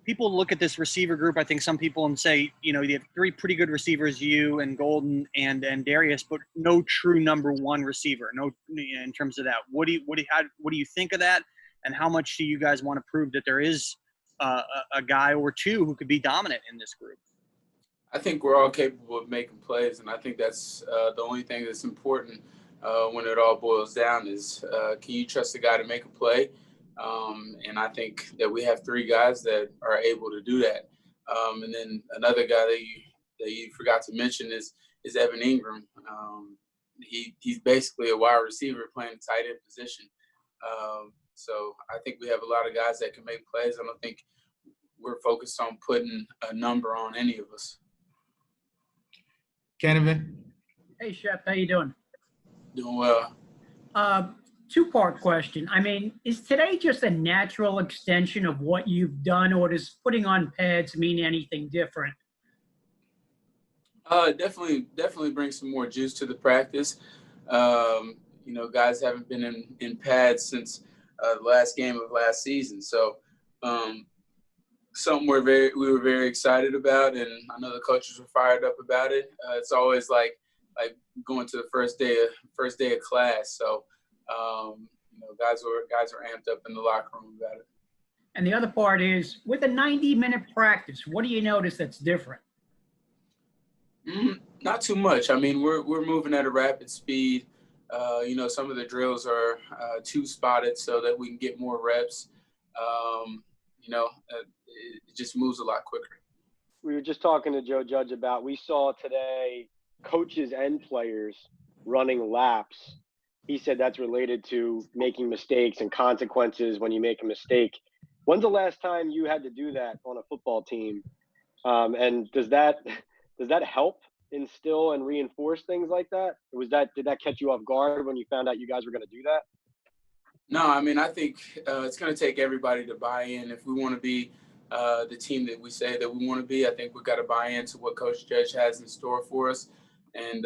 people look at this receiver group, I think some people, and say, you have three pretty good receivers, you and Golden and Darius, but no true number one receiver. No, in terms of that. What do you think of that? And how much do you guys want to prove that there is a guy or two who could be dominant in this group? I think we're all capable of making plays, and I think that's the only thing that's important when it all boils down is can you trust a guy to make a play? And I think that we have three guys that are able to do that. And then another guy that you forgot to mention is Evan Ingram. He's basically a wide receiver playing a tight end position. So I think we have a lot of guys that can make plays. I don't think we're focused on putting a number on any of us. Canavan? Hey, Shep, how you doing? Doing well. Two-part question. I mean, is today just a natural extension of what you've done, or does putting on pads mean anything different? Definitely bring some more juice to the practice. Guys haven't been in pads since the last game of last season. So something we were very excited about, and I know the coaches were fired up about it. It's always like going to the first day of class. So guys are amped up in the locker room about it. And the other part is, with a 90-minute practice, what do you notice that's different? Not too much. I mean, we're moving at a rapid speed. Some of the drills are two-spotted so that we can get more reps. It just moves a lot quicker. We were just talking to Joe Judge about, we saw today coaches and players running laps. He said that's related to making mistakes and consequences when you make a mistake. When's the last time you had to do that on a football team? And does that help instill and reinforce things like that? Did that catch you off guard when you found out you guys were going to do that? No, I mean, I think it's going to take everybody to buy in. If we want to be the team that we say that we want to be, I think we've got to buy into what Coach Judge has in store for us. And,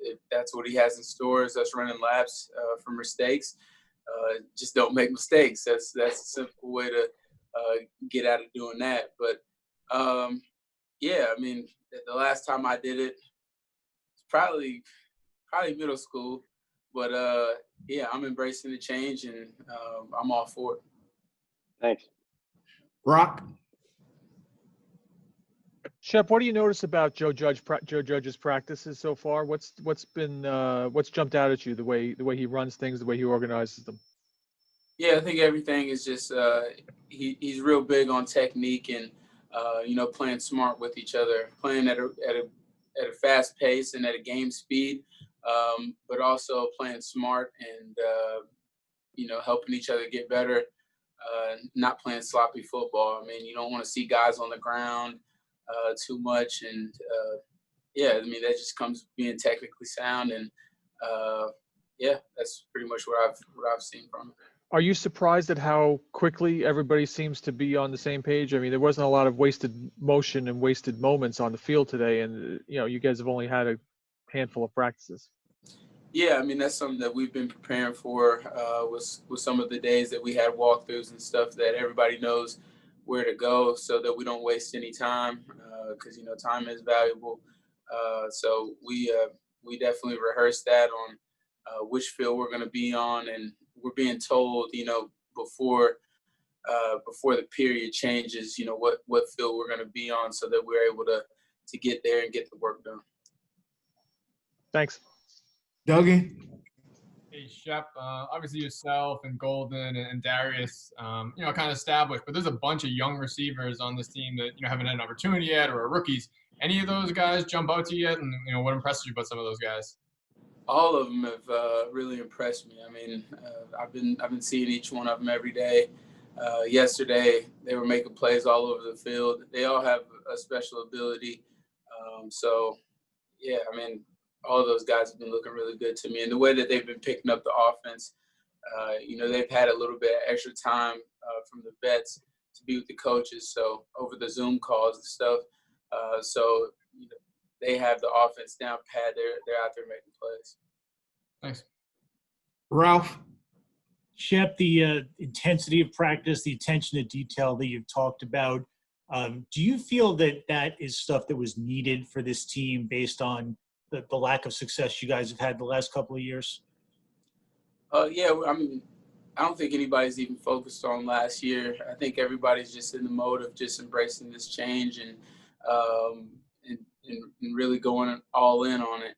if that's what he has in store is us running laps for mistakes, just don't make mistakes. That's a simple way to get out of doing that. But, the last time I did it, it's probably middle school. But, I'm embracing the change, and I'm all for it. Thanks. Brock? Shep, what do you notice about Joe Judge's practices so far? What's jumped out at you, the way he runs things, the way he organizes them? Yeah, I think everything is just he's real big on technique and playing smart with each other, playing at a fast pace and at a game speed, but also playing smart and helping each other get better, not playing sloppy football. I mean, you don't want to see guys on the ground too much, and that just comes being technically sound, and that's pretty much what I've seen from it. Are you surprised at how quickly everybody seems to be on the same page? I mean, there wasn't a lot of wasted motion and wasted moments on the field today, and you guys have only had a handful of practices. Yeah, I mean, that's something that we've been preparing for with some of the days that we had walkthroughs and stuff, that everybody knows where to go so that we don't waste any time, because time is valuable. So we definitely rehearsed that on which field we're going to be on, and we're being told before the period changes what field we're going to be on, so that we're able to get there and get the work done. Thanks. Dougie? Hey, Shep, obviously yourself and Golden and Darius, kind of established, but there's a bunch of young receivers on this team that, haven't had an opportunity yet or are rookies. Any of those guys jump out to you yet? And, what impressed you about some of those guys? All of them have really impressed me. I mean, I've been seeing each one of them every day. Yesterday, they were making plays all over the field. They all have a special ability. All of those guys have been looking really good to me. And the way that they've been picking up the offense, they've had a little bit of extra time from the vets to be with the coaches, so over the Zoom calls and stuff. They have the offense down pat. They're out there making plays. Thanks. Ralph? Shep, the intensity of practice, the attention to detail that you've talked about, do you feel that that is stuff that was needed for this team based on the lack of success you guys have had the last couple of years? Yeah, I mean, I don't think anybody's even focused on last year. I think everybody's just in the mode of just embracing this change and really going all in on it.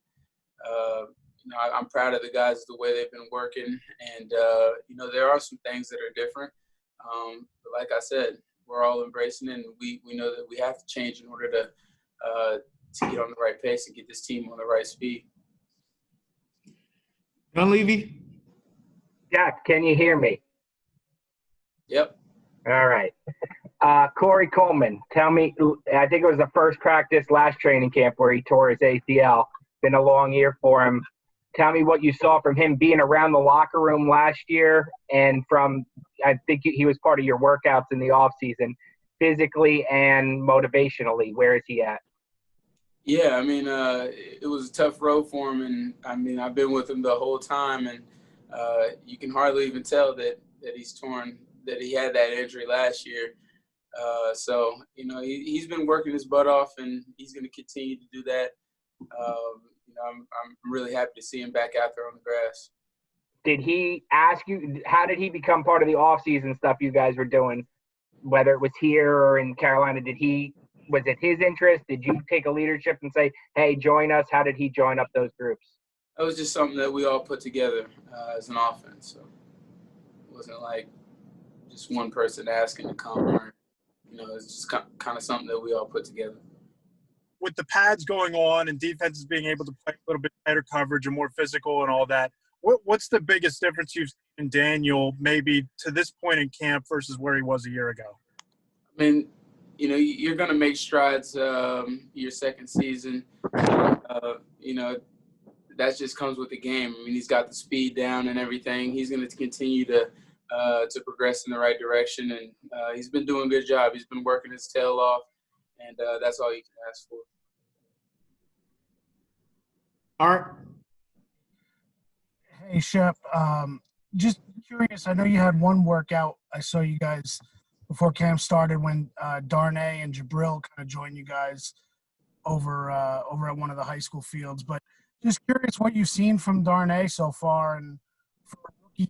I'm proud of the guys, the way they've been working, and there are some things that are different. But like I said, we're all embracing it, and we know that we have to change in order to get on the right pace and get this team on the right speed. Dunleavy? Jack, can you hear me? Yep. All right. Corey Coleman, tell me, I think it was the first practice last training camp where he tore his ACL. Been a long year for him. Tell me what you saw from him being around the locker room last year and from, I think he was part of your workouts in the off season, physically and motivationally. Where is he at? Yeah, I mean, it was a tough road for him, and I mean, I've been with him the whole time, and you can hardly even tell that he's torn, that he had that injury last year. So, he's been working his butt off, and he's going to continue to do that. I'm really happy to see him back out there on the grass. Did he ask you, how did he become part of the off-season stuff you guys were doing, whether it was here or in Carolina? Was it his interest? Did you take a leadership and say, hey, join us? How did he join up those groups? That was just something that we all put together as an offense. So it wasn't like just one person asking to come, or, it's just kind of something that we all put together. With the pads going on and defenses being able to play a little bit better coverage and more physical and all that, what's the biggest difference you've seen in Daniel maybe to this point in camp versus where he was a year ago? I mean, you're going to make strides your second season. That just comes with the game. I mean, he's got the speed down and everything. He's going to continue to progress in the right direction, and he's been doing a good job. He's been working his tail off, and that's all you can ask for. Art? Hey, Shep. Just curious, I know you had one workout. I saw you guys before camp started when Darnay and Jabril kind of joined you guys over at one of the high school fields. But just curious what you've seen from Darnay so far, and for a rookie,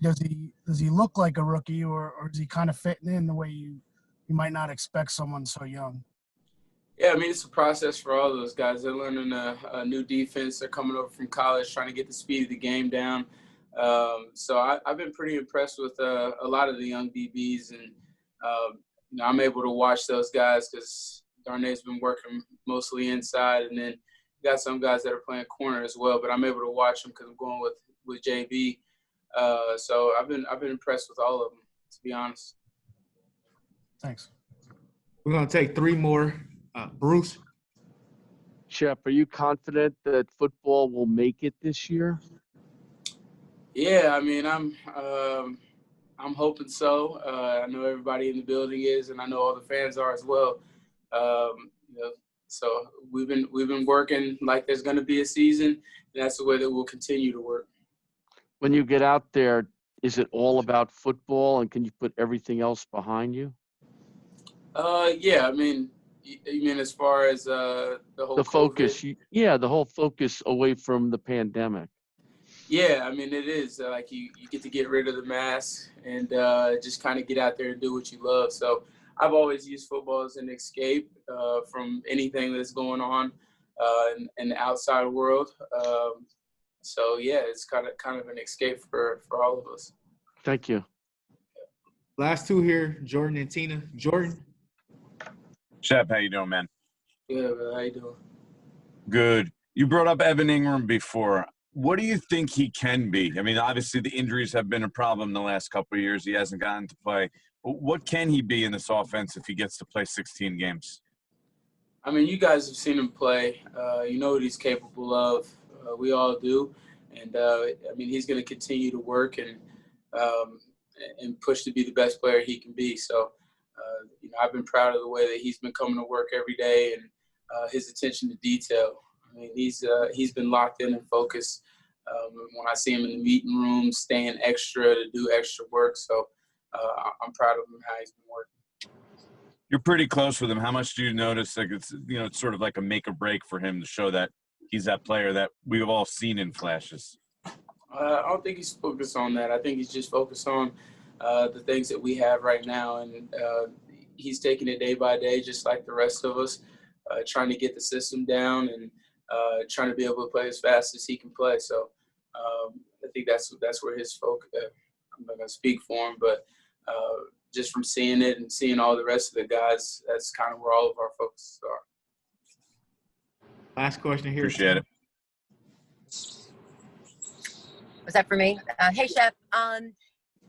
does he look like a rookie, or is he kind of fitting in the way you might not expect someone so young? Yeah, I mean, it's a process for all those guys. They're learning a new defense. They're coming over from college, trying to get the speed of the game down. So I've been pretty impressed with a lot of the young DBs, and I'm able to watch those guys because Darnay's been working mostly inside, and then you got some guys that are playing corner as well. But I'm able to watch them because I'm going with JB. So I've been impressed with all of them, to be honest. Thanks. We're going to take three more. Bruce? Shep, are you confident that football will make it this year? Yeah, I mean, I'm hoping so. I know everybody in the building is, and I know all the fans are as well. So we've been working like there's going to be a season, and that's the way that we'll continue to work. When you get out there, is it all about football, and can you put everything else behind you? Yeah, I mean, you mean as far as the whole focus? The whole focus away from the pandemic. Yeah, I mean, it is like you get to get rid of the mask and just kind of get out there and do what you love. So I've always used football as an escape from anything that's going on in the outside world. So yeah, it's kind of an escape for all of us. Thank you. Last two here, Jordan and Tina. Jordan? Shep, how you doing, man? Good, how you doing? Good. You brought up Evan Ingram before. What do you think he can be? I mean, obviously the injuries have been a problem the last couple of years. He hasn't gotten to play. But what can he be in this offense if he gets to play 16 games? I mean, you guys have seen him play. You know what he's capable of. We all do. And, I mean, he's going to continue to work and push to be the best player he can be. So, I've been proud of the way that he's been coming to work every day and his attention to detail. I mean, he's been locked in and focused When I see him in the meeting room, staying extra to do extra work. So I'm proud of him, how he's been working. You're pretty close with him. How much do you notice? Like it's sort of like a make or break for him to show that he's that player that we've all seen in flashes. I don't think he's focused on that. I think he's just focused on the things that we have right now, and he's taking it day by day, just like the rest of us, trying to get the system down and trying to be able to play as fast as he can play. So I think that's where his focus. I'm not gonna speak for him, but just from seeing it and seeing all the rest of the guys, that's kind of where all of our focuses are. Last question here. Appreciate it. Was that for me? Hey, Shep.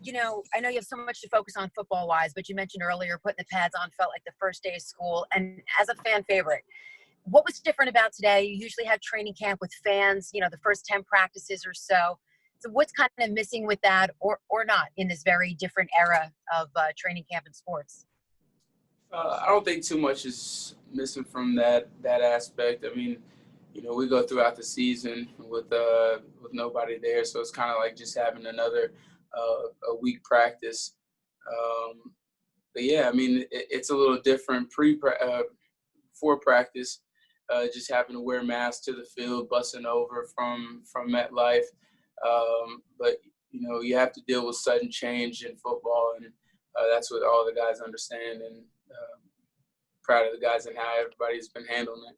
You know, I know you have so much to focus on football-wise, but you mentioned earlier putting the pads on felt like the first day of school. And as a fan favorite, what was different about today? You usually have training camp with fans, you know, the first 10 practices or so. So what's kind of missing with that or not in this very different era of training camp and sports? I don't think too much is missing from that aspect. I mean, you know, we go throughout the season with nobody there, so it's kind of like just having another a week practice. But yeah, I mean, it's a little different before practice, just having to wear masks to the field, busing over from MetLife. But you know, you have to deal with sudden change in football, and that's what all the guys understand. And proud of the guys and how everybody's been handling it.